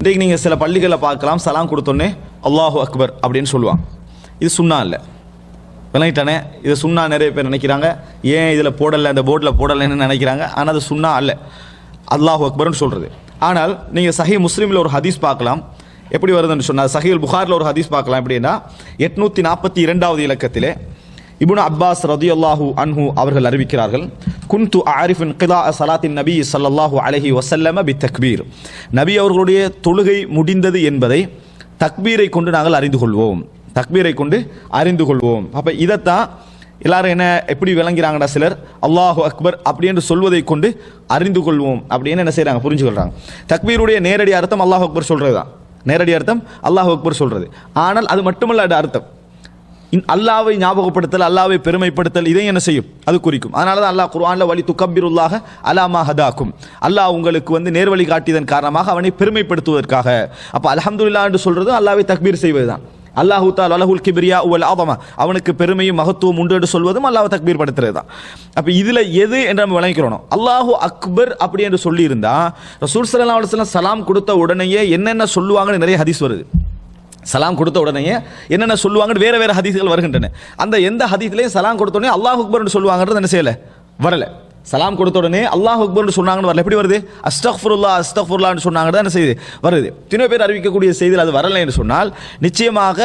இன்றைக்கு நீங்கள் சில பள்ளிகளில் பார்க்கலாம், சலாம் கொடுத்தோன்னே அல்லாஹு அக்பர் அப்படின்னு சொல்லுவாங்க. இது சுன்னா இல்லை, விளங்கிட்டானே. இது சுன்னா நிறைய பேர் நினைக்கிறாங்க. ஏன் இதில் போடலை, இந்த போர்டில் போடலைன்னு நினைக்கிறாங்க. ஆனால் அது சுன்னா அல்ல, அல்லாஹு அக்பர்னு சொல்கிறது. ஆனால் நீங்கள் சஹீஹ் முஸ்லிமில் ஒரு ஹதீஸ் பார்க்கலாம், எப்படி வருதுன்னு சொன்னால் சஹீஹ் புகாரில் ஒரு ஹதீஸ் பார்க்கலாம். எப்படின்னா 842வது இலக்கத்திலே இப்னு அப்பாஸ் ரதியல்லாஹு அன்ஹு அவர்கள் அறிவிக்கிறார்கள், குன்து ஆரிஃபின் கிதா சலாத்தின் நபி ஸல்லல்லாஹு அலைஹி வஸல்லம பி தக்பீர். நபி அவர்களுடைய தொழுகை முடிந்தது என்பதை தக்பீரை கொண்டு நாங்கள் அறிந்து கொள்வோம், தக்பீரை கொண்டு அறிந்து கொள்வோம். அப்போ இதைத்தான் எல்லாரும் என்ன எப்படி விளங்கிறாங்கடா, சிலர் அல்லாஹு அக்பர் அப்படி என்று சொல்வதை கொண்டு அறிந்து கொள்வோம் அப்படின்னு என்ன செய்கிறாங்க, புரிஞ்சுக்கொள்கிறாங்க. தக்பீருடைய நேரடி அர்த்தம் அல்லாஹு அக்பர் சொல்கிறது தான், நேரடி அர்த்தம் அல்லாஹு அக்பர் சொல்கிறது. ஆனால் அது மட்டுமல்ல, அது அர்த்தம் அல்லாவை ஞாபகப்படுத்தல், அல்லாவை பெருமைப்படுத்தல், இதை என்ன செய்யும், அது குறிக்கும். அதனால தான் அல்லாஹ் குர்ஆன்ல வலி துக்கப்பிருல்லாஹ அலாமா ஹதாக்கும், அல்லாஹ் உங்களுக்கு நேர்வழி காட்டியதன் காரணமாக அவனை பெருமைப்படுத்துவதற்காக. அப்போ அல்ஹம்துலில்லாஹ் என்று சொல்றது அல்லாவை தக்பீர் செய்வது தான். அல்லாஹு தஆலா லஹுல் கிப்ரியா வல் அஸமா, அவனுக்கு பெருமையும் மகத்துவம் உண்டு என்று சொல்வதும் அல்லாஹ்வை தக்பீர் படுத்துறது தான். அப்போ இதில் எது என்று நம்ம விளங்கிக்கிறோம், அல்லாஹு அக்பர் அப்படி என்று சொல்லி இருந்தா ரசூல் ஸல்லல்லாஹு அலைஹி வஸல்லம் சலாம் கொடுத்த உடனேயே என்னென்ன சொல்லுவாங்கன்னு நிறைய ஹதீஸ் வருது. சலாம் கொடுத்த உடனேயே என்னென்ன சொல்லுவாங்கன்னு வேற வேற ஹதீஸ்கள் வருகின்றன. அந்த எந்த ஹதீஸ்லையும் சலாம் கொடுத்த உடனே அல்லாஹ் அக்பர்னு சொல்லுவாங்கன்றது என்ன செய்யலை, வரல. சலாம் கொடுத்த உடனே அல்லாஹ் அக்பர்னு சொன்னாங்கன்னு வரல. எப்படி வருது, அஸ்தக்ஃபிருல்லாஹ் அஸ்தக்ஃபிருல்லாஹ்னு சொன்னாங்கன்னு என்ன செய்யுது, வருது. தின பேர் அறிவிக்கக்கூடிய செய்தியில் அது வரலை என்று சொன்னால் நிச்சயமாக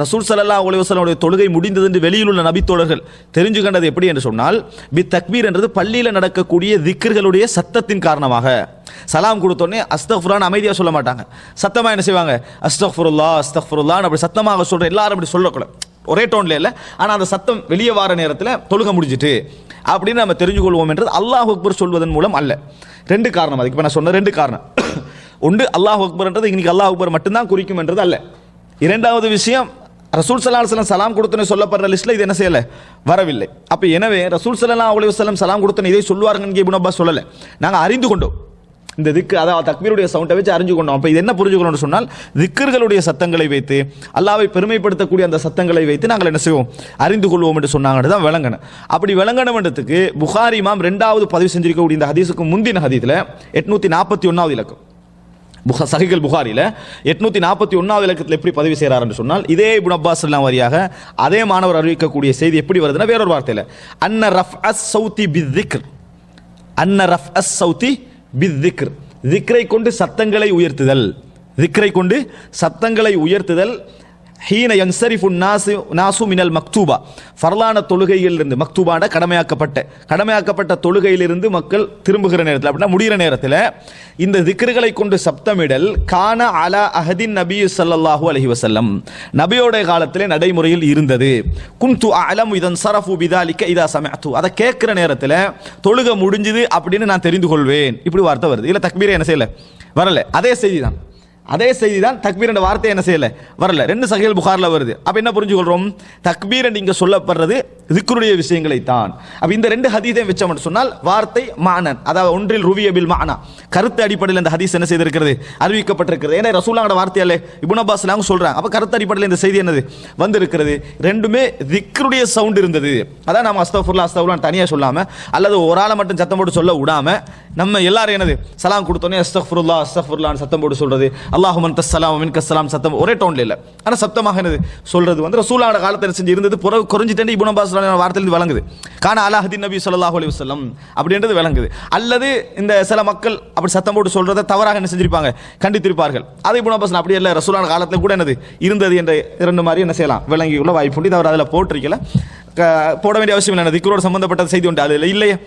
ரசூல் ஸல்லல்லாஹு அலைஹி வஸல்லம் தொழுகை முடிந்தது என்று வெளியில் உள்ள நபித்தோழர்கள் தெரிஞ்சு கண்டது எப்படி என்று சொன்னால், பி தக்பீர் என்றது பள்ளியில் நடக்கக்கூடிய திக்ர்களுடைய சத்தத்தின் காரணமாக. சலாம் கொடுத்தோடனே அஸ்தக்ஃபிருல்லாஹ் அமைதியாக சொல்ல மாட்டாங்க, சத்தமாக என்ன செய்வாங்க, அஸ்தக்ஃபிருல்லாஹ் அஸ்தக்ஃபிருல்லாஹ் அப்படி சத்தமாக சொல்ற, எல்லாரும் அப்படி சொல்லக்கூடாது, ஒரே டோன்ல இல்லை. ஆனால் அந்த சத்தம் வெளியே வார நேரத்தில் தொழுகை முடிஞ்சிட்டு அப்படின்னு நம்ம தெரிஞ்சு கொள்வோம் என்றது அல்லாஹ் அக்பர் சொல்வதன் மூலம் அல்ல. ரெண்டு காரணம், அதுக்கு இப்போ நான் சொன்ன ரெண்டு காரணம். ஒன்று, அல்லாஹ் அக்பர்ன்றது இன்னைக்கு அல்லாஹ் அக்பர் மட்டும்தான் குறிக்கும் என்றது அல்ல. இரண்டாவது விஷயம், ரசூல் ஸல்லல்லாஹு அலைஹி வஸல்லம் சலாம் கொடுத்தனே சொல்லப்படுற லிஸ்ட்ல இது என்ன செய்யலை, வரவில்லை. அப்போ எனவே ரசூல் ஸல்லல்லாஹு அலைஹி வஸல்லம் சலாம் கொடுத்தனே இதை சொல்வார்கள் இப்னு அப்பாஸ் சொல்லலை, நாங்கள் அறிந்து கொண்டோம். இந்த திக்கு, அதாவது தக்பீருடைய சவுண்டை வச்சு அறிஞ்சு கொண்டோம். அப்போ இது என்ன புரிஞ்சுக்கணும்னு சொன்னால், திக்கர்களுடைய சத்தங்களை வைத்து அல்லாஹ்வை பெருமைப்படுத்தக்கூடிய அந்த சத்தங்களை வைத்து நாங்கள் என்ன செய்வோம், அறிந்து கொள்வோம் என்று சொன்னாங்க தான் விளங்கணும். அப்படி விளங்கணும்ன்றதுக்கு புகாரி இமாம் 2வது பதிவு செஞ்சிருக்கக்கூடிய இந்த ஹதீஸுக்கு முந்தின ஹதீஸில் 841வது இலக்கம் சஹீஹுல் புகாரியில் 841வது இலக்கத்தில் எப்படி பதிவு செய்கிறார் என்று சொன்னால், இதே இப்னு அப்பாஸ் வழியாக அதே மாணவர் அறிவிக்கக்கூடிய செய்தி எப்படி வருதுன்னா வேறொரு வார்த்தையில், அன்ன ரஃப் அஸ் சௌதி பித்திக்ர், அன்ன ரஃப் அஸ் சௌதி பித்திக்ர், திக்ரை கொண்டு சத்தங்களை உயர்த்துதல், திக்ரை கொண்டு சத்தங்களை உயர்த்துதல். ஹீன யன்சரிஃபு நாசு மினல் மக்தூபா, ஃபர்லான தொழுகையிலிருந்து, மக்தூபான கடமையாக்கப்பட்ட தொழுகையிலிருந்து மக்கள் திரும்புகிற நேரத்தில், அப்படின்னா முடிகிற நேரத்தில் இந்த திக்ருகளை கொண்டு சப்தமிடல் கான அலா அஹதின் நபி ஸல்லல்லாஹு அலைஹி வஸல்லம், நபியோட காலத்திலே நடைமுறையில் இருந்தது. குன்து அலம் இதன் சரஃபு பிதாலிக்க இதா சமஅது, அதை கேட்கிற நேரத்தில் தொழுகை முடிஞ்சுது அப்படின்னு நான் தெரிந்து கொள்வேன். இப்படி வார்த்தை வருது, இல்லை தக்பீரை என்ன செய்யலை, வரல. அதே செய்தி தான் தக்பீர் என்ற வார்த்தை என்ன செய்யலை, வரல. ரெண்டு சஹீஹுல் புகாரில் வருது. அப்போ என்ன புரிஞ்சுக்கொள்கிறோம், தக்பீர் என்று இங்கே சொல்லப்படுறது திக்ருடைய விஷயங்களை தான். அப்போ இந்த ரெண்டு ஹதீஸையும் வச்சோம் சொன்னால் வார்த்தை மானன், அதாவது ஒன்றில் ருவிய பில் மானா, கருத்து அடிப்படையில் இந்த ஹதீஸ் என்ன செய்திருக்கிறது, அறிவிக்கப்பட்டிருக்கிறது. ஏன்னா ரசூலுல்லாஹ்வோட வார்த்தையாலே இப்னு அப்பாஸ் நாங்கள் சொல்கிறாங்க. அப்போ கருத்து அடிப்படையில் இந்த செய்தி என்னது வந்திருக்கிறது, ரெண்டுமே திக்ருடைய சவுண்ட் இருந்தது. அதான் நம்ம அஸ்தக்ஃபிருல்லாஹ் அஸ்தக்ஃபிருல்லாஹ் தனியாக சொல்லாமல், அல்லது ஒரு ஆளை மட்டும் சத்தம் போட்டு சொல்ல விடாமல், நம்ம எல்லாரும் என்னது சலாம் கொடுத்தோன்னே அஸ்தக்ஃபிருல்லாஹ் அஸ்தக்ஃபிருல்லாஹ்னு சத்தம் போட்டு சொல்றது, அல்லாஹும்ம அன்தஸ் ஸலாம் மின்கஸ் ஸலாம் சத்தம் ஒரே டோன்ல இல்லை, ஆனால் சப்தமாக என்னது சொல்றது ரசூலுல்லாஹ்வோட காலத்தில் செஞ்சு இருந்தது. குறைஞ்சிட்டே இப்னு அப்பாஸ் வார்த்தையிலிருந்து விளங்குது, கான அலா ஹதீன் நபி ஸல்லல்லாஹு அலைஹி வஸல்லம் அப்படின்றது விளங்குது. அல்லது இந்த சில மக்கள் அப்படி சத்தம் போட்டு சொல்றதை தவறாக என்ன செஞ்சிருப்பாங்க, கண்டித்திருப்பார்கள். அதை இப்னு அப்பாஸ் அப்படி இல்லை, ரசூலுல்லாஹ்வோட காலத்தில் கூட என்னது இருந்தது என்ற இரண்டு மாதிரி என்ன செய்யலாம் விளங்கி உள்ள வாய்ப்புண்டு. அவர் அதில் போட்டிருக்கல, போட வேண்டிய அவசியம் இல்லை, திக்ரோடு சம்பந்தப்பட்ட செய்தி உண்டு அதில் இல்லையே.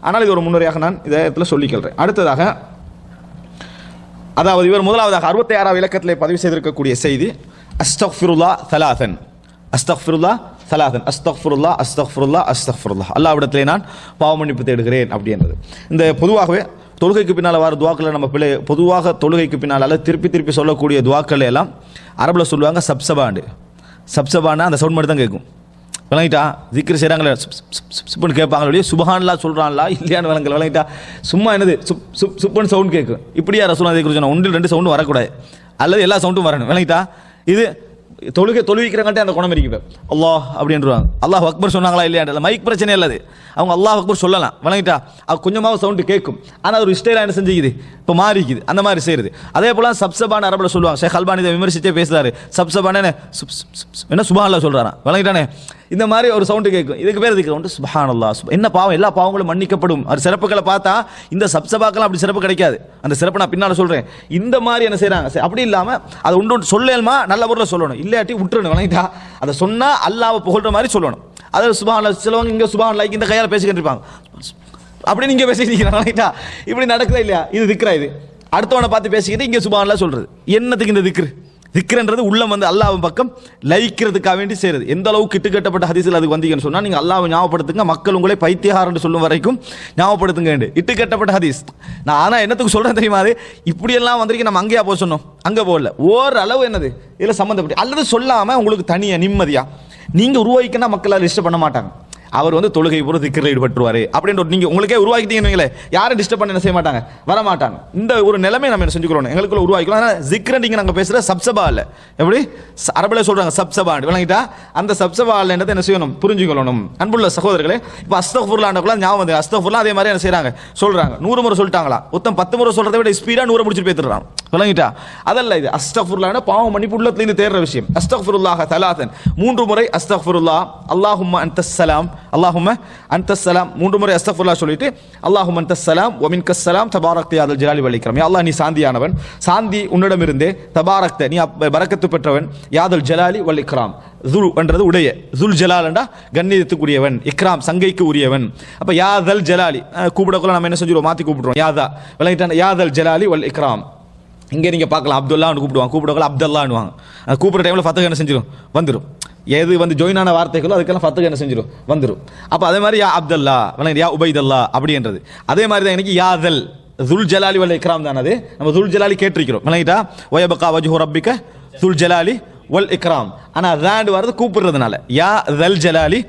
ஆனால் இது ஒரு முன்னுரையாக நான் இதை இடத்துல சொல்லிக்கொள்கிறேன். அடுத்ததாக, அதாவது இவர் முதலாவதாக 66வது இலக்கத்தில் பதிவு செய்திருக்கக்கூடிய செய்தி, அஸ்தக்ஃபிருல்லாஹ் தலாதன், அஸ்தக்ஃபிருல்லாஹ் தலாதன், அஸ்தக்ஃபிருல்லாஹ் அஸ்தக்ஃபிருல்லாஹ் அஸ்தக்ஃபிருல்லாஹ், அல்லாஹ்விடத்திலே நான் பாவ மன்னிப்பு தேடுகிறேன் அப்படின்றது. இந்த பொதுவாகவே தொழுகைக்கு பின்னால் வர துவாக்களை நம்ம பொதுவாக தொழுகைக்கு பின்னால் அல்லது திருப்பி சொல்லக்கூடிய துவாக்களை எல்லாம் அரபில் சொல்லுவாங்க சப்சபாண்டு. சப்சபான்னா அந்த சவுண்ட் மட்டும் தான் கேட்கும், விளங்கிட்டா. திக்ரு செய்கிறாங்களே சுப்புன்னு கேட்பாங்க, இல்லையா சுபஹான்லா சொல்கிறான்லா இல்லையான்னு விளங்கிட்டா. சும்மா என்னது சுப்புன்னு சவுண்ட் கேட்கும். இப்படியா ரசூலுல்லாஹ் திக்ரு சொன்னால் ஒன்றில் ரெண்டு சவுண்டும் வரக்கூடாது, அல்லது எல்லா சவுண்டும் வரணும், விளங்கிட்டா. இது தொழுவிக்கிறங்காட்டே அந்த குணம் இருக்குது. அல்லாஹ் அப்படின்றாங்க. அல்லாஹ் அக்பர் சொன்னாங்களா இல்லையா, மைக் பிரச்சனை இல்லது, அவங்க அல்லாஹ் அக்பர் சொல்லலாம் வணங்கிட்டா, அது கொஞ்சமாக சவுண்டு கேட்கும். ஆனால் ஒரு ஸ்டைலாக என்ன செஞ்சுக்குது, இப்போ மாறிக்குது, அந்த மாதிரி செய்யுது. அதே போல் சப்சபான அரபில் சொல்லுவாங்க. ஷேக் அல்பானி இதை விமர்சித்தே பேசுறாரு. சப்சபான என்ன சுப்ஹானல்லாஹ் சொல்றாராம் வணங்கிட்டானே, இந்த மாதிரி ஒரு சவுண்டு கேட்கும். இதுக்கு பேர் திக்ர் வந்து சுப்ஹானல்லாஹ். என்ன பாவம், எல்லா பாவங்களும் மன்னிக்கப்படும். அது சிறப்புகளை பார்த்தா இந்த சப்சபாக்கெல்லாம் அப்படி சிறப்பு கிடைக்காது. அந்த சிறப்பு நான் பின்னால் சொல்றேன். இந்த மாதிரி என்ன செய்யறாங்க, அப்படி இல்லாம அதை உண்டு சொல்லணுமா, நல்ல பொருள் சொல்லணும், இல்லாட்டி விட்டுறணும் வணங்கிட்டா. அதை சொன்னா அல்லாஹ்வை புகழ்ற மாதிரி சொல்லணும். அதாவது சுப்ஹானல்லாஹ், சிலவங்க இங்க சுப்ஹானல்லாஹ் இந்த கையால் பேசிக்கிட்டு இருப்பாங்க, அப்படி நீங்க பேசிக்கிறீங்க. இப்படி நடக்குதா இல்லையா, இது திக்ரா. இது அடுத்தவனை பார்த்து பேசிக்கிட்டு இங்க சுப்ஹானல்லாஹ் சொல்றது என்னத்துக்கு இந்த திக்ரு? திக்ரன்றது உள்ளம் வந்து அல்லாஹ்வின் பக்கம் லயிக்கிறதுக்காக வேண்டி செய்யறது. எந்த அளவுக்கு இட்டுக்கட்டப்பட்ட ஹதீஸில் அதுக்கு வந்தீங்கன்னு சொன்னா, நீங்க அல்லாஹ்வை ஞாபகப்படுத்துங்க, மக்கள் உங்களை பைத்தியகாரன்னு சொல்லும் வரைக்கும் ஞாபகப்படுத்துங்க. இட்டுக்கட்டப்பட்ட ஹதீஸ். நான் ஆனா என்னத்துக்கு சொல்றேன் தெரியுமா, அது இப்படியெல்லாம் வந்திருக்கு, நம்ம அங்கேயா போக சொன்னோம், அங்க போகல. ஓரளவு என்னது இதில் சம்மந்தப்பட்டு அல்லது சொல்லாம உங்களுக்கு தனியா நிம்மதியா நீங்க உருவாக்கினா மக்கள் அதை டிஸ்டர்ப் பண்ண மாட்டாங்க. அவர் வந்து தொழுகை பூரா திக்ரில் ஈடுபட்டுருவாரு அப்படின்ற நீங்க உங்களுக்கே உருவாக்கிட்டீங்கன்னு யாரும் டிஸ்டர்ப் பண்ண என்ன செய்ய மாட்டாங்க, வர மாட்டாங்க. இந்த ஒரு நிலைமை நம்ம என்ன செஞ்சுக்கிறோம், எங்களுக்குள்ள உருவாக்கிக்கலாம். ஆனால் ஜிக்ரன் நீங்க நாங்கள் பேசுற சப்சபா இல்லை, எப்படி அரபில் சொல்றாங்க சப்சபா விளங்கிட்டா, அந்த சப்சபா இல்லைன்றதை என்ன செய்யணும், புரிஞ்சுக்கொள்ளணும். அன்புள்ள சகோதரர்களே, இப்போ அஸ்தக்ஃபிருல்லாஹ்ன்றக்குள்ள ஞாபகம் வந்து அஸ்தக்ஃபிருல்லாஹ் அதே மாதிரி என்ன செய்யறாங்க சொல்றாங்க. 100 முறை சொல்லிட்டாங்களா, மொத்தம் 10 முறை சொல்றதை விட ஸ்பீடா 100 முடிச்சுட்டு போயிடுறாங்க விளங்கிட்டா. அதல்ல இது அஸ்தக்ஃபிருல்லாஹ் பாவம் மன்னிப்பு உள்ளத்திலிருந்து தேடுற விஷயம். அஸ்தக்ஃபிருல்லாஹ் தலாத்தன் 3 முறை அஸ்தக்ஃபிருல்லாஹ், அல்லாஹும்ம அன்தஸ் ஸலாம், அல்லாஹும்ம அன்தஸ் ஸலாம் 3 முறை அஸ்தக்ஃபிருல்லாஹ் சொல்லிட்டு அல்லாஹும்ம அன்தஸ் ஸலாம் வ மின்கஸ் ஸலாம் தபாரக்த யா தல் ஜலாலி வல் இக்ராம். யா அல்லாஹ் நீ சாந்தியானவன், சாந்தி உன்னிடமிருந்தே, தபாரக்த நீ பரக்கத்து பெற்றவன், யா தல் ஜலாலி வல் இக்ராம். துல் என்றது உடைய, துல் ஜலால் என்றா கண்ணியத்துக்குரியவன், இக்ராம் சங்கைக்கு உரியவன். அப்ப யா தல் ஜலாலி கூப்பிடக்குள்ள நம்ம என்ன செஞ்சிருவோம், மாத்தி கூப்பிடுறோம் யாதா விளங்கிட்டான். யா தல் ஜலாலி வல் இக்ராம். இங்கே நீங்கள் பார்க்கலாம் அப்துல்லான்னு கூப்பிடுவாங்க, கூப்பிடக்குள்ள அப்துல்லான்னுவாங்க. கூப்பிட்ற டைமில் ஃபத்துஹ் என்ன செஞ்சிடும், வந்துடும். எது வந்து ஜாயினான வார்த்தைகளோ அதுக்கெல்லாம் ஃபத்துஹ் என்ன செஞ்சிடும், வந்துடும். அப்போ அதே மாதிரி யா அப்துல்லா யா உபைதல்லா அப்படின்றது. அதே மாதிரி தான் எனக்கு யாதல் துல் ஜலாலி வல் இக்ராம் தான். அது நம்ம துல் ஜலாலி கேட்டிருக்கிறோம் விளங்கிட்டா. வயபகா வஜ்ஹு ரப்பிக துல் ஜலாலி வல் இக்ராம். ஆனால் அதாண்டு வரது கூப்பிடுறதுனால யா தல் ஜலாலி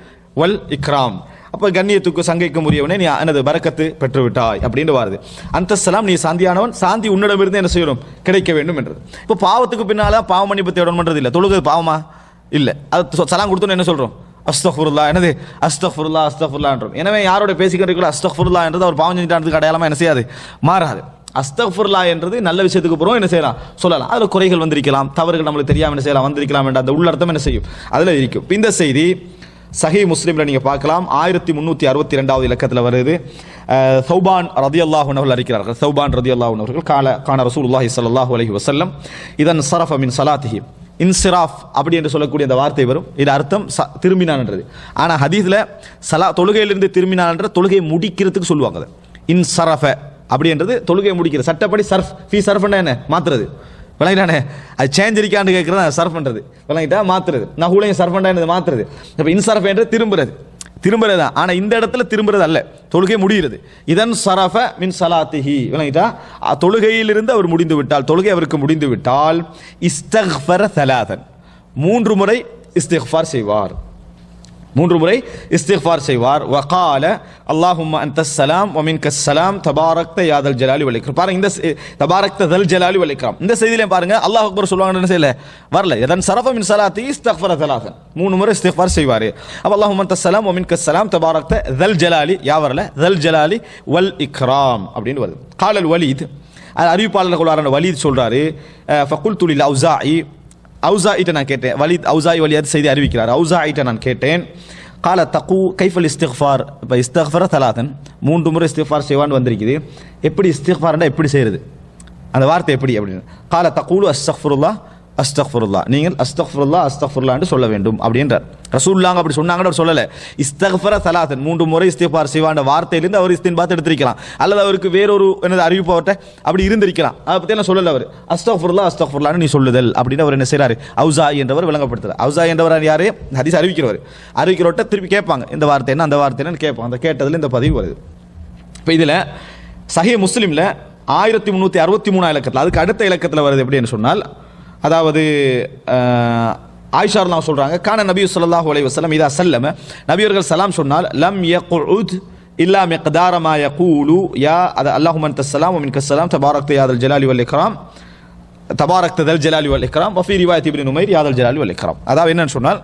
வல் இக்ராம். அப்போ கண்ணியத்துக்கு சங்கைக்கும் உரியவனே நீ எனது பரக்கத்து பெற்று விட்டாய் அப்படின்னு வருது. அன்தஸ்ஸலாம் நீ சாந்தியானவன், சாந்தி உன்னிடமிருந்து என்ன செய்யணும், கிடைக்க வேண்டும் என்றது. இப்போ பாவத்துக்கு பின்னால பாவ மன்னிப்பு தேடணும்ன்றது இல்லை. தொழுகை பாவமா இல்லை, அது சலாம் கொடுத்தோன்னு என்ன சொல்றோம், அஸ்தக்ஃபிருல்லாஹ் என்னது அஸ்தக்ஃபிருல்லாஹ் அஸ்தக்ஃபிருல்லாஹ்ன்றோம். எனவே யாரோட பேசிக்கிட்டு அஸ்தக்ஃபிருல்லாஹ் என்றது அவர் பாவம் செஞ்சுட்டானதுக்கு அடையாளமா என்ன செய்யாது, மாறாது. அஸ்தக்ஃபிருல்லாஹ் என்றது நல்ல விஷயத்துக்கு போகிறோம் என்ன செய்யலாம் சொல்லலாம். அதில் குறைகள் வந்திருக்கலாம், தவறுகள் நம்மளுக்கு தெரியாமல் என்ன செய்யலாம் வந்திருக்கலாம் என்ற அந்த உள்ளர்த்தம் என்ன செய்யும் அதில் இருக்கும். இந்த செய்தி சஹீஹ் முஸ்லிம்ல நீங்க பார்க்கலாம், 1362வது இலக்கத்தில் வருது. சௌபான் ரதியல்லாஹு அன்ஹு அவர்கள் அறிக்கிறார்கள். சௌபான் ரதியல்லாஹு அன்ஹு அவர்கள் கான ரசூலுல்லாஹி ஸல்லல்லாஹு அலைஹி வஸல்லம் இதன் ஸரஃப மின் ஸலாத்திஹி, இன்சிராஃப் அப்படி என்று சொல்லக்கூடிய அந்த வார்த்தை வரும். இது அர்த்தம் திரும்பினான்ன்றது. ஆனால் ஹதீஸ்ல தொழுகையிலிருந்து திரும்பினான்ற தொழுகையை முடிக்கிறதுக்கு சொல்லுவாங்க. இன்சரஃப அப்படின்றது தொழுகையை முடிக்கிறது. சட்டப்படி சர்ஃப் ஃபீ சர்ஃப்னா என்ன மாத்துறது விளங்கிட்டானே, அது சேஞ்ச் இருக்கான்னு கேட்கறது சர்ஃப் பண்றது விளங்கிட்டா, மாத்துறது. நஹுலையும் சர்ஃபண்டா மாத்துறது. இப்போ இன்சரஃப் என்று திரும்புறது தான். ஆனால் இந்த இடத்துல திரும்புறது அல்ல, தொழுகை முடிகிறது. இதன் சரஃப மின் ஸலாத்திஹி விளங்கிட்டா, தொழுகையிலிருந்து அவர் முடிந்து விட்டால், தொழுகை அவருக்கு முடிந்து விட்டால் இஸ்தக்ஃபர ஸலாதன் 3 முறை இஸ்திக்ஃபார் செய்வார். 3 முறை இஸ்திக்ஃபார் செய்வார். வகால அல்லாஹும்ம அன்தஸ் ஸலாம் வ மின்கஸ் ஸலாம் தபாரக்த யா தல் ஜலாலி வல் இக்ராம். பாருங்க, இந்த தபாரக்த தல் ஜலாலி வல் இக்ராம் இந்த செய்தியிலே பாருங்க அல்லாஹ் அக்பர் சொல்வாங்கன்னு செய்யல வரல. இதன் சரஃப மின் ஸலாத்தி இஸ்தக்ஃபர ஸலாதன் 3 முறை இஸ்திக்ஃபார் செய்வார். அப்ப அல்லாஹும்ம அன்தஸ் ஸலாம் வ மின்கஸ் ஸலாம் தபாரக்த தல் ஜலாலி யா வரல தல் ஜலாலி வல் இக்ராம் அப்படின்னு வருது. காலல் வலீத், அறிவிப்பாளர்கள் வலீத் சொல்றாரு, ஃபகுல்து லில் அவ்ஸாஇ, அவுசாயிட்ட நான் கேட்டேன். வலித் அவுசாயி வலியாத் செய்தி அறிவிக்கிறார். அவுசாயிட்ட நான் கேட்டேன், கால தகு கைஃபல் இஸ்திக்ஃபார். இப்போ இஸ்திக்ஃபார தலாதன் 3 முறை இஸ்திக்ஃபார் செய்வான்னு வந்திருக்குது. எப்படி இஸ்திக்ஃபார்னா எப்படி செய்யறது, அந்த வார்த்தை எப்படி அப்படின்னு. கால தகுலு அஸ்தக்ஃபிருல்லாஹ் அஸ்தக்ஃபிருல்லாஹ், நீங்கள் அஸ்தக்ஃபிருல்லாஹ் அஸ்தக்ஃபிருல்லாஹ்னு சொல்ல வேண்டும் அப்படின்றார். ரசூலுல்லாஹ் அப்படி சொன்னாங்கன்னு அவர் சொல்லலை. இஸ்திக்ஃபார தலாதன் 3 முறை இஸ்திக்ஃபார் செய்வான்ற வார்த்தையிலிருந்து அவர் இஸ்தின்பாத் எடுத்திருக்கலாம். அல்லது அவருக்கு வேறொரு என்னது அறிவிப்பு அவர்கிட்ட அப்படி இருந்திருக்கலாம். அதை பற்றி எல்லாம் சொல்லலை அவர். அஸ்தக்ஃபிருல்லாஹ் அஸ்தக்ஃபிருல்லாஹ்னு நீ சொல்லுதல் அப்படின்னு அவர் என்ன செய்கிறாரு, அவுசாயி என்றவர் விளங்கப்படுத்துறார். அவுசாயி என்றவர் யாரு, ஹதீஸ் அறிவிக்கிறவர்கிட்ட திருப்பி கேட்பாங்க, இந்த வார்த்தை என்ன அந்த வார்த்தை என்னன்னு கேட்பாங்க. அந்த கேட்டதில் இந்த பதிவு வருது. இப்போ இதில் சஹீஹ் முஸ்லிமில் 1363 இலக்கத்தில், அதுக்கு அடுத்த இலக்கத்தில் வருது எப்படின்னு சொன்னால், அதாவது ஆயிஷா ரலியல்லாஹு சொல்றாங்க, கான நபி ஸல்லல்லாஹு அலைஹி வஸல்லம் இதா சல்லம, நபியர்கள் சலாம் சொன்னால் லம் யக்உத் இல்லா மிக்தார மா யகூலு யா அல்லாஹும்ம அன்தஸ் ஸலாம் வ மின்கஸ் ஸலாம் தபாரக்த யா தல் ஜலாலி வல் இக்ராம் தபாரக்த தல் ஜலாலி வல் இக்ராம் வஃபி ரிவாயத் இப்னு நுமைர் யாதல் ஜலாலி வல் இக்ராம். அதாவது என்னன்னு சொன்னால்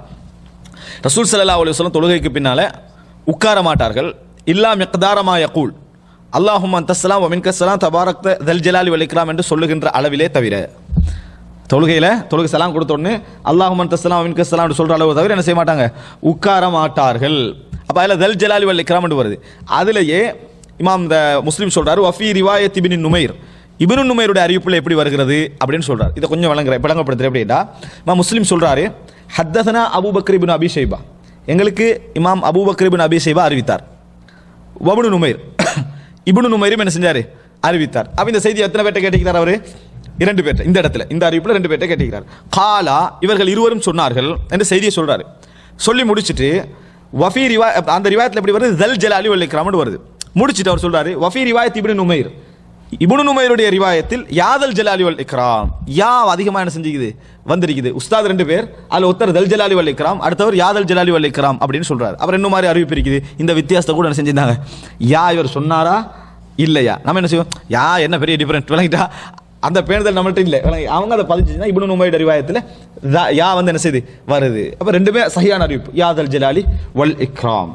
ரசூல் ஸல்லல்லாஹு அலைஹி வஸல்லம் தொழுகைக்கு பின்னால உட்கார மாட்டார்கள். இல்லா மிக்தாரமா யகூல் அல்லாஹும்ம அன்தஸ்ஸலாம் வ மின்கஸ்ஸலாம் தபாரக்த தல் ஜலாலி வல் இக்ராம் என்று சொல்லுகின்ற அளவிலே தவிர, தொழுகை சலாம் கொடுத்த உடனே அல்லாஹும்ம அன்தஸ்ஸலாம் வ மின்கஸ்ஸலாம் என்று சொல்ற அளவு தவிர என்ன செய்ய மாட்டாங்க, உட்கார மாட்டார்கள். அப்போ அதில் தல் ஜலாலி வல் இக்ராம் என்று வருது. அதிலேயே இமாம் இந்த முஸ்லீம் சொல்றாரு வஃபி ரிவாயத் இப்னு நுமைர், இப்னு நுமைருடைய அறிவிப்பில் எப்படி வருகிறது அப்படின்னு சொல்றாரு. இதை கொஞ்சம் விளங்கப்படுத்துறேன். எப்படின்னா இமாம் முஸ்லீம் சொல்றாரு ஹத்தஸனா அபூபக்கர் இப்னு அபி ஷைபா, எங்களுக்கு இமாம் அபூபக்கர் இப்னு அபி ஷைபா அறிவித்தார். வப்னு நுமைர், இப்னு நுமைரும் என்ன செஞ்சாரு, அறிவித்தார். அப்ப இந்த செய்தி எத்தனை பேர்ட்ட கேட்டிருக்கிறார் அவரு, 2 பேர்ட்ட. இந்த இடத்துல இந்த அறிவிப்புல 2 பேர்ட்ட கேட்டிருக்கிறார். காலா இவர்கள் இருவரும் சொன்னார்கள் என்று செய்தியை சொல்றாரு. சொல்லி முடிச்சிட்டு வஃபி ரிவா அந்த ரிவாயத்தில் எப்படி வருது, தல் ஜலாலி வல் இக்ராம்னு வருது. முடிச்சிட்டு அவர் சொல்றாரு வஃபி ரிவாயத் இப்னு நுமைர், இப்னு நுமைருடைய ரிவாயத்தில் யாதல் ஜலாலி வல் இக்ராம், யா அதிகமாக என்ன செஞ்சுக்குது வந்திருக்குது. உஸ்தாத் 2 பேர், அதில் ஒருத்தர் தல் ஜலாலி வல் இக்ராம், அடுத்தவர் யாதல் ஜலாலி வல் இக்ராம் அப்படின்னு சொல்றாரு. அவர் என்ன மாதிரி அறிவிப்பு இருக்குது, இந்த வித்தியாசத்தை கூட என்ன செஞ்சிருந்தாங்க, யா இவர் சொன்னாரா இல்லையா. நம்ம என்ன செய்வோம், யா என்ன பெரிய டிஃபரெண்ட் விளங்கிட்டா, அந்த பேணுதல் நம்மள்ட்ட இல்லை. அவங்க அதை பதிச்சுன்னா இப்னு நுமைருடைய ரிவாயத்தில் யா வந்து என்ன செய்து வருது. அப்போ 2 சஹியான அறிவிப்பு, யாதல் ஜலாலி வல் இக்ராம்.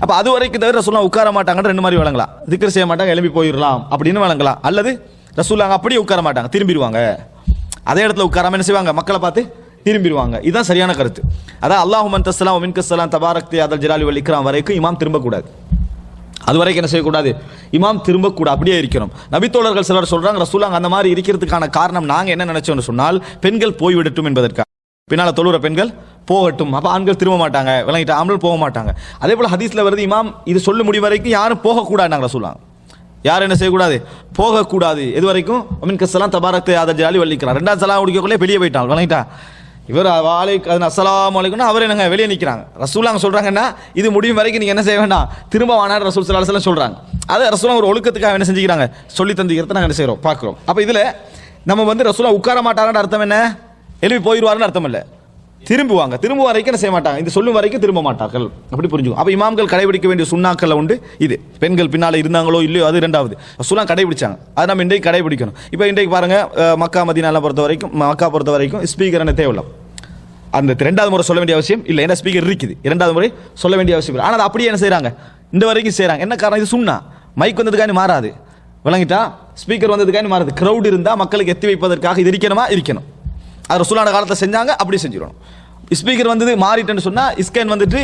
அப்போ அது வரைக்கும் தவிர ரசூலுல்லாஹ் உட்கார மாட்டாங்கன்ற 2 மாதிரி வழங்கலாம். திக்ர் செய்ய மாட்டாங்க, எழுப்பி போயிடலாம் அப்படின்னு வழங்கலாம். அல்லது ரசூலுல்லாஹ் அப்படியே உட்கார மாட்டாங்க, திரும்பிடுவாங்க. அதே இடத்துல உட்காராம என்ன செய்வாங்க, மக்களை பார்த்து திரும்பிடுவாங்க. இதுதான் சரியான கருத்து. அதான் அல்லாஹும்ம அன்தஸ்ஸலாம் வ மின்கஸ்ஸலாம் தபாரக்த யாதல் ஜலாலி வல் இக்ராம் வரைக்கும் இமாம் திரும்பக்கூடாது. அது வரைக்கும் என்ன செய்யக்கூடாது, இமாம் திரும்பக்கூடாது, அப்படியே இருக்கணும். நபித்தோழர்கள் சிலர் சொல்றாங்க ரசூலுல்லாஹ் அந்த மாதிரி இருக்கிறதுக்கான காரணம் நாங்க என்ன நினைச்சோம்னு சொன்னால், பெண்கள் போய்விடட்டும் என்பதற்காக, பின்னால தொழுற பெண்கள் போகட்டும், அப்ப ஆண்கள் திரும்ப மாட்டாங்க, விளங்கிட்டு ஆண்கள் போக மாட்டாங்க. அதே போல ஹதீஸ்ல வருது இமாம் இது சொல்ல முடியும் வரைக்கும் யாரும் போகக்கூடாது ரசூலுல்லாஹ், யாரும் என்ன செய்யக்கூடாது, போகக்கூடாது. எது வரைக்கும் மின்கஸ்ஸலாம் தபாரக்த யாதல் ஜலாலி வல் இக்ராம், 2வது சலாம் முடிக்கக்குள்ளே வெளியே போயிட்டாங்க, விளங்கிட்டா. இவர் அஸ்ஸலாமு அலைக்கும் அவர் என்னங்க வெளியே நிற்கிறாங்க. ரசூலுல்லாஹ் சொல்றாங்கன்னா இது முடியும் வரைக்கும் நீங்க என்ன செய்ய வேண்டாம், திரும்ப வானார் ரசூல் ஸல்லல்லாஹு அலைஹி வஸல்லம் சொல்றாங்க. அதை ரசூலுல்லாஹ் ஒரு ஒழுக்கத்துக்காக என்ன செஞ்சுக்கிறாங்க, சொல்லி தந்துக்கிறத நாங்கள் என்ன செய்யறோம் பார்க்கிறோம். அப்ப இதுல நம்ம வந்து ரசூலுல்லாஹ் உட்கார மாட்டாங்கன்னு அர்த்தம் என்ன, எழுப்பி போயிடுவாருன்னு அர்த்தம் இல்லை, திரும்புவாங்க. திரும்ப வரைக்கும் என்ன செய்ய மாட்டாங்க, இது சொல்லும் வரைக்கும் திரும்ப மாட்டார்கள், அப்படி புரிஞ்சுக்கும். அப்ப இமாம்கள் கடைபிடிக்க வேண்டிய சுன்னாக்கள் உண்டு. இது பெண்கள் பின்னால இருந்தாங்களோ இல்லையோ அது 2வது ரசூலுல்லாஹ் கடைபிடிச்சாங்க, அதை நம்ம இன்றைக்கு கடைபிடிக்கணும். இப்போ இன்றைக்கு பாருங்க மக்கா மதீனாலாம் பொறுத்த வரைக்கும் ஸ்பீக்கர் என்ன தேவையில்லை, அந்த 2வது முறை சொல்ல வேண்டிய அவசியம் இல்லை, ஏன்னா ஸ்பீக்கர் இருக்குது, 2வது முறை சொல்ல வேண்டிய அவசியம் இல்லை. ஆனால் அது அப்படியே என்ன செய்யறாங்க, இந்த வரைக்கும் செய்யறாங்க. என்ன காரணம், இது சுன்னா, மைக் வந்ததுக்காண்டி மாறாது, விளங்கிட்டா. ஸ்பீக்கர் வந்ததுக்காண்டி மாறாது. கிரௌட் இருந்தால் மக்களுக்கு எத்தி வைப்பதற்காக இது இருக்கணும். அது ரசூலுல்லாஹ் காலத்தை செஞ்சாங்க, அப்படி செஞ்சிடணும். ஸ்பீக்கர் வந்தது மாறிட்டேன்னு சொன்னா இஸ்கேன் வந்துட்டு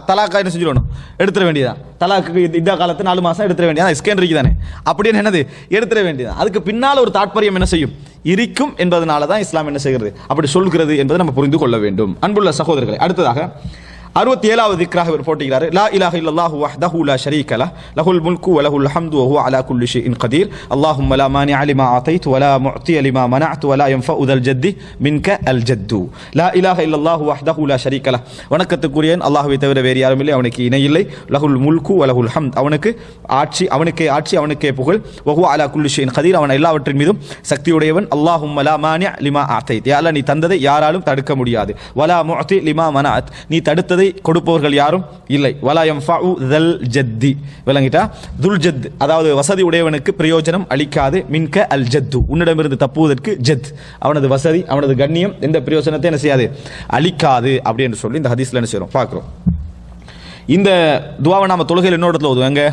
தலாக்கா என்ன செஞ்சிடணும், எடுத்துட வேண்டியதான். தலாக்கு இந்த காலத்து 4 மாசம் எடுத்துட வேண்டியதான், இஸ்கேன் இருக்குதானே, அப்படின்னு என்னது எடுத்துட வேண்டியதான். அதுக்கு பின்னால் ஒரு தாற்பயம் என்ன செய்யும், இருக்கும் என்பதனால தான் இஸ்லாம் என்ன செய்கிறது, அப்படி சொல்கிறது என்பதை நம்ம புரிந்து கொள்ள வேண்டும். அன்புள்ள சகோதரர்களை, அடுத்ததாக 67வது திக்ராக இவர் போட்டுகிறார். லா இலாஹ இல்லல்லாஹு வஹ்தஹு லா ஷரீக லஹ் லஹுல் முல்கு வ லஹுல் ஹம்து வ ஹுவ அலா குல்லி ஷைஇன் கதீர் அல்லாஹும்ம லா மானிஅ லிமா ஆதைத் வ லா முஅதிய லிமா மனஅத் வ லா யன்ஃபஉ தல் ஜத்தி மின்க அல் ஜத்து. லா இலாஹ இல்லல்லாஹு வஹ்தஹு லா ஷரீக லஹ், வணக்கத்துக்குரியவன் அல்லாஹ்வை தவிர வேறு யாரும் இல்லை, அவனுக்கு இணை இல்லை. லஹுல் முல்கு வ லஹுல் ஹம்த், அவனுக்கு ஆட்சி, அவனுக்கே புகழ். வ ஹுவ அலா குல்லி ஷைஇன் கதீர், அவன் எல்லாவற்றின் மீதும் சக்தியுடையவன். அல்லாஹும்ம லா மானிஅ லிமா ஆதைத், யா அல்லாஹ் நீ தந்ததை யாராலும் தடுக்க முடியாது. வ லா முஅதி லிமா மனஅத், நீ தடுத்ததை கொடுப்பவர்கள் யாரும் இல்லை. வலா யன்ஃபஉ தல் ஜத்தி, விளங்கிட்டா. துல் ஜத் அதாவது வசதி உடையவனுக்கு பிரயோஜனம் அளிக்காது. மின்க அல் ஜத்து, உன்னிடமிருந்து தப்புவதற்கு ஜத், அவனது வசதி அவனது கண்ணியம் எந்த பிரயோஜனத்தை என்ன செய்யாது, அளிக்காது அப்படி என்று சொல்லி இந்த ஹதீஸ்ல என்ன செய்றோம் பார்க்கிறோம். இந்த துஆவை நாம தொழுகையில் இன்னொரு இடத்துல ஓதுவோம். எங்க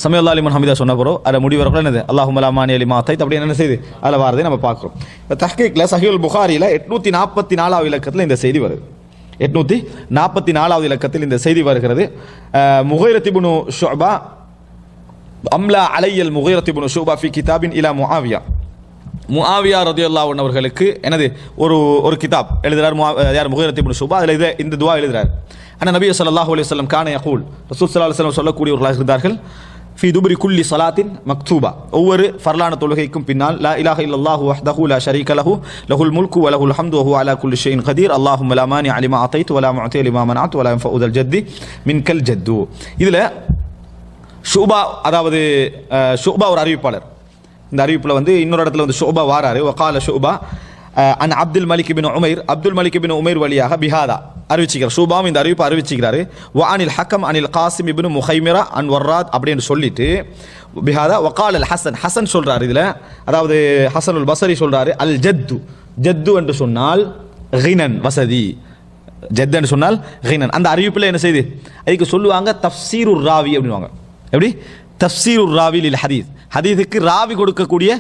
சமீஅல்லாஹு லிமன் ஹமிதா சொன்ன பிறகு அதை முடிவரக்குள்ள என்னது அல்லாஹும்ம லா மானிஅ லிமா ஆதைத் அப்படி என்ன செய்து அதில் வாரதை நம்ம பார்க்கிறோம். இப்போ தஹ்கீக்ல சஹீஹுல் புகாரியில் 844வது இலக்கத்தில் இந்த செய்தி வருது. 844வது இலக்கத்தில் இந்த செய்தி வருகிறது. முகைரத் இப்னு ஷுபா அம்லா அலையல் முகைரத் இப்னு ஷுபா ஃபி கிதாபின் இலா முஆவியா ரலியல்லாஹு அன்ஹு அவர்களுக்கு எனது ஒரு கிதாப் எழுதுறார். யார், முகைரத் இப்னு ஷுபா. அதில் இந்த துஆ எழுதுறார். அன்ன நபி ஸல்லல்லாஹு அலைஹி வஸல்லம் கான யகூல், ரசூல் ஸல்லல்லாஹு அலைஹி வஸல்லம் சொல்லக்கூடியவர்களாக இருந்தார்கள். ஃபி துபரி குல்லி ஸலாத்தின் மக்தூபா, ஒவ்வொரு ஃபர்லான தொழுகைக்கும் பின்னால் லா இலாஹ இல்லல்லாஹு வஹ்தஹு லா ஷரீக லஹு லஹுல் முல்கு வ லஹுல் ஹம்து வ ஹுவ அலா குல்லி ஷைஇன் கதீர் அல்லாஹும்ம லா மானிஅ லிமா ஆதைத் வ லா முஅதிய லிமா மனஅத் வ லா யன்ஃபஉ தல் ஜத்தி மின்கல் ஜத்து. இதுல ஷுபா, அதாவது ஷுபா ஒரு அறிவிப்பாளர். இந்த அறிவிப்புல வந்து இன்னொரு இடத்துல வந்து ஷுபா வாராரு. வகால ஷுபா அன் Abdul Malik ibn Umair, Abdul Malik ibn Umair வழியாக பிஹாதா, அறிவிச்சிக்கிறார். ஷூபாவும் இந்த அறிவிப்பு அறிவிச்சிக்கிறாரு. வஅனில் ஹக்கம் அனில் காசிம் இப்னு முஹைமிரா அன் வர்ராத் அப்படின்னு சொல்லிட்டு பிஹாதா வகால் அல் ஹசன், ஹசன் சொல்றாரு இதுல, அதாவது ஹசனுல் பஸரி சொல்றாரு அல் ஜத்து, ஜத்து என்று சொன்னால் கினன் வசதி, ஜத் என்று சொன்னால் கினன். அந்த அறிவிப்பில் என்ன செய்து அதுக்கு சொல்லுவாங்க தஃப்சீருர் ராவி அப்படின்வாங்க. எப்படி? தஃப்சீருர் ராவி லில் ஹதீஸ், ஹதீஸுக்கு ராவி கொடுக்கக்கூடிய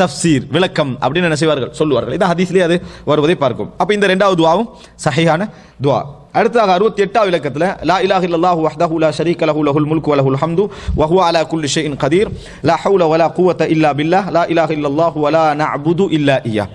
தஃப்சீர் விளக்கம் அப்படின்னு என்ன செய்வார்கள் சொல்லுவார்கள். இது ஹதீஸ்லேயே அது வருவதை பார்க்கும். அப்போ இந்த ரெண்டாவது துவாவும் சஹீஹான துவா. அடுத்ததாக 68வது இலக்கத்தில் லா இலாஹ இல்லல்லாஹு வஹ்தஹு லா ஷரீக லஹு லஹுல் முல்கு வ லஹுல் ஹம்து வ ஹுவ அலா குல்லி ஷைஇன் கதீர் லா ஹவுல வலா குவத இல்லா பில்லாஹ் லா இலாஹ இல்லல்லாஹு வ லா நஅபுது இல்லா இய்யா.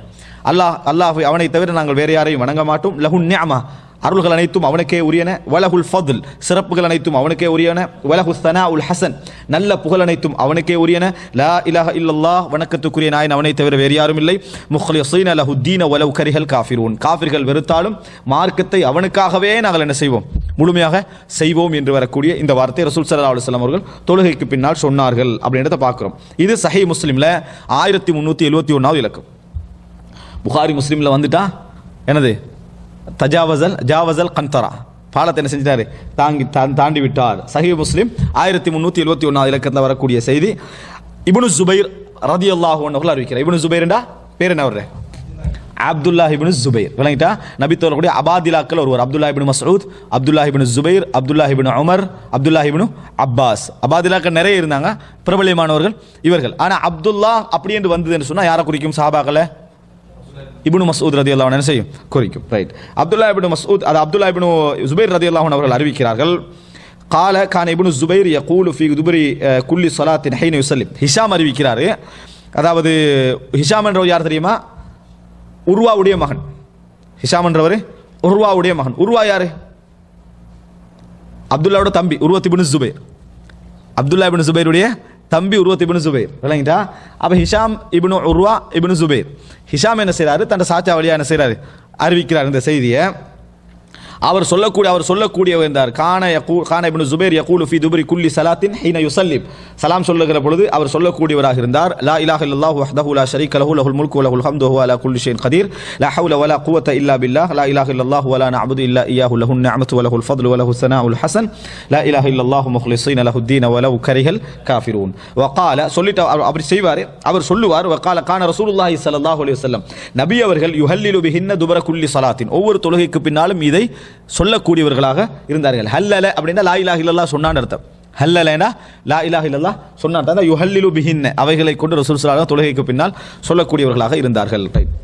அல்லாஹ் அவனை தவிர நாங்கள் வேறு யாரையும் வணங்க மாட்டோம். லஹுன் நிஅமா, அருள்கள் அனைத்தும் அவனுக்கே உரியன. வலஹுல் ஃபத்ல், சிறப்புகள் அனைத்தும் அவனுக்கே உரியன. வலஹுஸ் ஸனாஉல் ஹஸன், நல்ல புகழ் அனைத்தும் அவனுக்கே உரியன. லா இலாஹ இல்லல்லாஹ், வணக்கத்துக்குரிய நாயன் அவனை தவிர வேறு யாரும் இல்லை. முக்லிஸீன லஹுத்தீன வலவ் கரிஹல் காஃபிரூன், காஃபிர்கள் வெறுத்தாலும் மார்க்கத்தை அவனுக்காகவே நாங்கள் என்ன செய்வோம், முழுமையாக செய்வோம் என்று வரக்கூடிய இந்த வார்த்தை ரசூல் ஸல்லல்லாஹு அலைஹி வஸல்லம் அவர்கள் தொழுகைக்கு பின்னால் சொன்னார்கள் அப்படின்றத பார்க்கிறோம். இது சஹீஹ் முஸ்லிம்ல 1371வது இலக்கம். புகாரி முஸ்லிம்ல வந்துட்டா என்னது, ஜாவசல் கந்தரா, பாலத்தை என்ன செஞ்சிட்டாரு, தாண்டி விட்டார். சஹீஹ் முஸ்லிம் 1371வது இலக்கத்தில் வரக்கூடிய செய்தி. இப்னு ஜுபைர் ரலியல்லாஹு அன்ஹு அறிவிக்கிறார். இப்னு ஜுபைர்ண்டா பேர் என்ன வர்ற, அப்துல்லாஹ் இப்னு ஜுபைர். விளங்கிட்டா, நபி தோழர்களுடைய அபாதிலாக்கள் ஒருவர். அப்துல்லாஹ் இப்னு மஸ்ஊத், அப்துல்லாஹ் இப்னு ஜுபைர், அப்துல்லாஹ் இப்னு உமர், அப்துல்லாஹ் இப்னு அப்பாஸ். அபாதிலாக்கள் நிறைய இருந்தாங்க, பிரபலியமானவர்கள் இவர்கள். ஆனால் அப்துல்லாஹ் அப்படி என்று வந்ததுன்னு சொன்னால் யாரை குறிக்கும்? சஹாபாக்களை இப்னு மஸ்ஊத் ரலியல்லாஹு அன்ஹு என்ன செய்யும், குறிக்கும். ரைட். அப்துல்லாஹ் இப்னு மஸ்ஊத், அது அப்துல்லாஹ் இப்னு ஜுபைர் ரலியல்லாஹு அன்ஹு அவர்கள் அறிவிக்கிறார்கள். கால கான இப்னு ஜுபைர் யகூலு ஃபீ துபரி குல்லி ஸலாத்தின் ஹைன யுஸல்லிம். ஹிஷாம் அறிவிக்கிறாரு. அதாவது ஹிஷாம் என்றவர் யார் தெரியுமா? உர்வாவுடைய மகன். ஹிஷாம் என்றவர் உர்வாவுடைய மகன். உர்வா யாரு? அப்துல்லாவோட தம்பி உர்வத் இப்னு ஜுபைர். அப்துல்லாஹ் இப்னு ஜுபைருடைய தம்பி உர்வத் இப்னு ஜுபைர். விளங்கிட்டா? அப்ப ஹிஷாம் இப்னு உர்வா இப்னு ஜுபைர். ஹிஷாம் என்ன செய்றாரு, தன் சாச்சா வழியா என்ன செய்றாரு, அறிவிக்கிறார் இந்த செய்தியை. அவர் சொல்லக்கூடிய இருந்தார். கான இப்னு ஜுபைர் யகூலு ஃபீ துபரி குல்லி ஸலாத்தின் ஹீன யுஸல்லிம். சலாம் சொல்லுகிற பொழுது அவர் சொல்லக்கூடியவராக இருந்தார். லா இலாஹ இல்லல்லாஹு வஹ்தஹு லா ஷரீக லஹு லஹுல் முல்கு வ லஹுல் ஹம்து வ ஹுவ அலா குல்லி ஷைஇன் கதீர் லா ஹவுல வலா குவத இல்லா பில்லாஹ் லா இலாஹ இல்லல்லாஹு வ லா நஅபுது இல்லா இய்யாஹு லஹுன் நிஅமத்து வ லஹுல் ஃபத்லு வ லஹுஸ் ஸனாஉல் ஹஸன் லா இலாஹ இல்லல்லாஹு முக்லிஸீன லஹுத்தீன வலவ் கரிஹல் காஃபிரூன். வகால சொல்லிட்டு அப்படி செய்வார். அவர் சொல்லுவார். வகால கான ரசூலுல்லாஹி ஸல்லல்லாஹு அலைஹி வஸல்லம், நபி அவர்கள் யுஹல்லிலு பிஹின்ன துபர குல்லி ஸலாத்தின், ஒவ்வொரு தொழுகைக்கு பின்னாலும் இதை சொல்லக்கூடியவர்களாக இருந்தார்கள். ஹல்லல அப்படின்னா லா இலாஹ இல்லல்லாஹ் சொன்னான்னு அர்த்தம். ஹல்லலனா லா இலாஹ இல்லல்லாஹ் சொன்னான். யுஹல்லிலு பிஹின்ன, அவைகளை கொண்டு ரசூல் ஸல்லல்லாஹு அலைஹி வஸல்லம் தொழுகைக்கு பின்னால் சொல்லக்கூடியவர்களாக இருந்தார்கள். ரைட்.